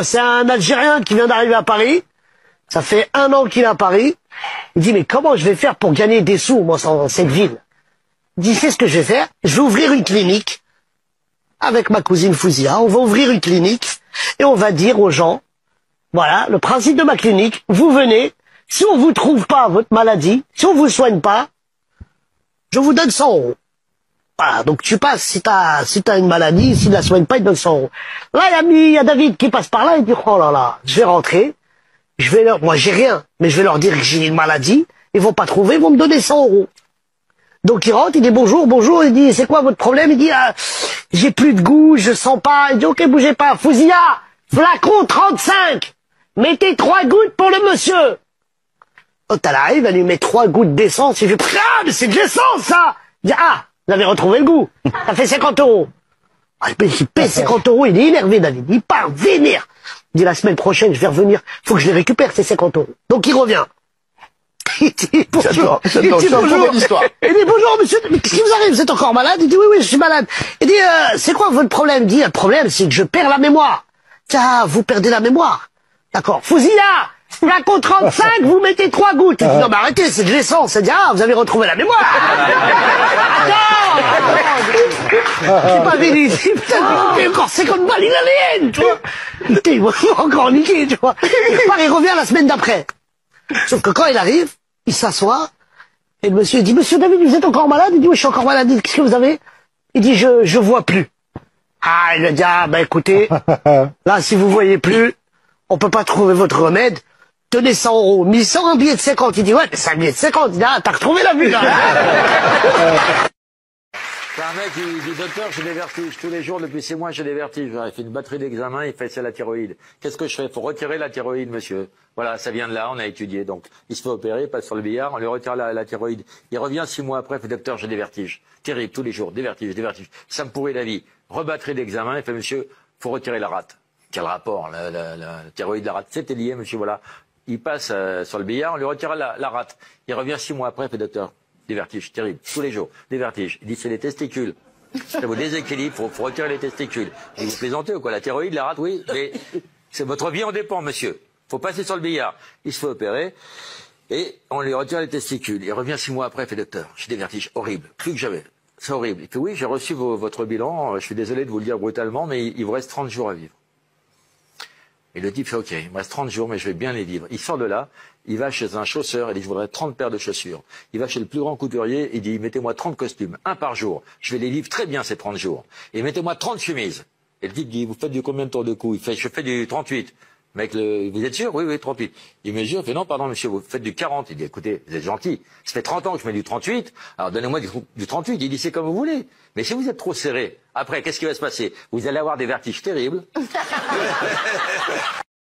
C'est un Algérien qui vient d'arriver à Paris. Ça fait 1 an qu'il est à Paris. Il dit, mais comment je vais faire pour gagner des sous, moi, dans cette ville? Il dit, c'est ce que je vais faire. Je vais ouvrir une clinique avec ma cousine Fouzia. On va ouvrir une clinique et on va dire aux gens, voilà, le principe de ma clinique, vous venez, si on vous trouve pas votre maladie, si on vous soigne pas, je vous donne 100 euros. Voilà, donc tu passes, si t'as une maladie, s'il la soigne pas, il te donne 100 euros. Là, il y a David qui passe par là, il dit, oh là là, je vais rentrer, moi j'ai rien, mais je vais leur dire que j'ai une maladie, ils vont pas trouver, ils vont me donner 100 euros. Donc il rentre, il dit bonjour, bonjour, il dit, c'est quoi votre problème? Il dit, j'ai plus de goût, je sens pas, il dit, ok, bougez pas, Fouzia, flacon 35, mettez 3 gouttes pour le monsieur. Quand elle arrive, elle lui met 3 gouttes d'essence, il fait, ah, mais c'est de l'essence, ça! Il dit, ah, vous avez retrouvé le goût, ça fait 50 euros. Il paie 50 euros, il est énervé, David, il part vénère. Il dit, la semaine prochaine, je vais revenir, faut que je les récupère, ces 50 euros. Donc il revient. Il dit, bonjour. Il dit, bonjour. Il dit, bonjour, monsieur, mais qu'est-ce qui vous arrive? Vous êtes encore malade? Il dit, oui, oui, je suis malade. Il dit, c'est quoi votre problème? Il dit, le problème, c'est que je perds la mémoire. Tiens, vous perdez la mémoire. D'accord. Fouzia, flacon 35, vous mettez 3 gouttes. Il dit, non, mais arrêtez, c'est de l'essence. Il dit, ah, vous avez retrouvé la mémoire. Attends! C'est pas venu ici, putain, j'ai encore 50 balles, il a les haines, tu vois. Putain, il va encore niquer, tu vois. Il revient la semaine d'après. Sauf que quand il arrive, il s'assoit, et le monsieur dit, monsieur David, vous êtes encore malade? Il dit, oui, je suis encore malade. Il dit, qu'est-ce que vous avez? Il dit, je vois plus. Ah, il a dit, ah, bah écoutez, là, si vous voyez plus, on peut pas trouver votre remède, tenez 100 euros. Mais il sort un billet de 50. Il dit, ouais, mais c'est un billet de 50. Il dit, ah, t'as retrouvé la vue, là. C'est un mec qui dit, docteur, j'ai des vertiges. Tous les jours, depuis 6 mois, j'ai des vertiges. Il fait une batterie d'examen, il fait c'est la thyroïde. Qu'est-ce que je fais? Faut retirer la thyroïde, monsieur. Voilà, ça vient de là, on a étudié. Donc, il se fait opérer, il passe sur le billard, on lui retire la thyroïde. Il revient 6 mois après, il fait, docteur, j'ai des vertiges. Terrible, tous les jours, des vertiges, des vertiges. Ça me pourrit la vie. Rebatterie d'examen, il fait, monsieur, faut retirer la rate. Quel rapport, la thyroïde, la rate? C'était lié, monsieur, voilà. Il passe sur le billard, on lui retire la rate. Il revient 6 mois après, il fait, docteur, des vertiges, terrible, tous les jours, des vertiges. Il dit, c'est les testicules. Ça vous déséquilibre, faut retirer les testicules. Et vous plaisantez ou quoi? La thyroïde, la rate, oui, mais c'est votre vie en dépend, monsieur. Faut passer sur le billard. Il se fait opérer et on lui retire les testicules. Il revient 6 mois après, il fait, docteur, j'ai des vertiges horribles, plus que jamais. C'est horrible. Il fait, oui, j'ai reçu votre bilan, je suis désolé de vous le dire brutalement, mais il vous reste 30 jours à vivre. Et le type fait, ok, il me reste 30 jours, mais je vais bien les vivre. Il sort de là, il va chez un chausseur, il dit, je voudrais 30 paires de chaussures. Il va chez le plus grand couturier, il dit, mettez-moi 30 costumes, un par jour. Je vais les vivre très bien ces 30 jours. Et mettez-moi 30 chemises. Et le type dit, vous faites du combien de tours de cou? Il fait, je fais du 38. Mec, vous êtes sûr? Oui, oui, 38. Il mesure, il fait, non, pardon, monsieur, vous faites du 40. Il dit, écoutez, vous êtes gentil. Ça fait 30 ans que je mets du 38. Alors, donnez-moi du 38. Il dit, c'est comme vous voulez. Mais si vous êtes trop serré, après, qu'est-ce qui va se passer? Vous allez avoir des vertiges terribles.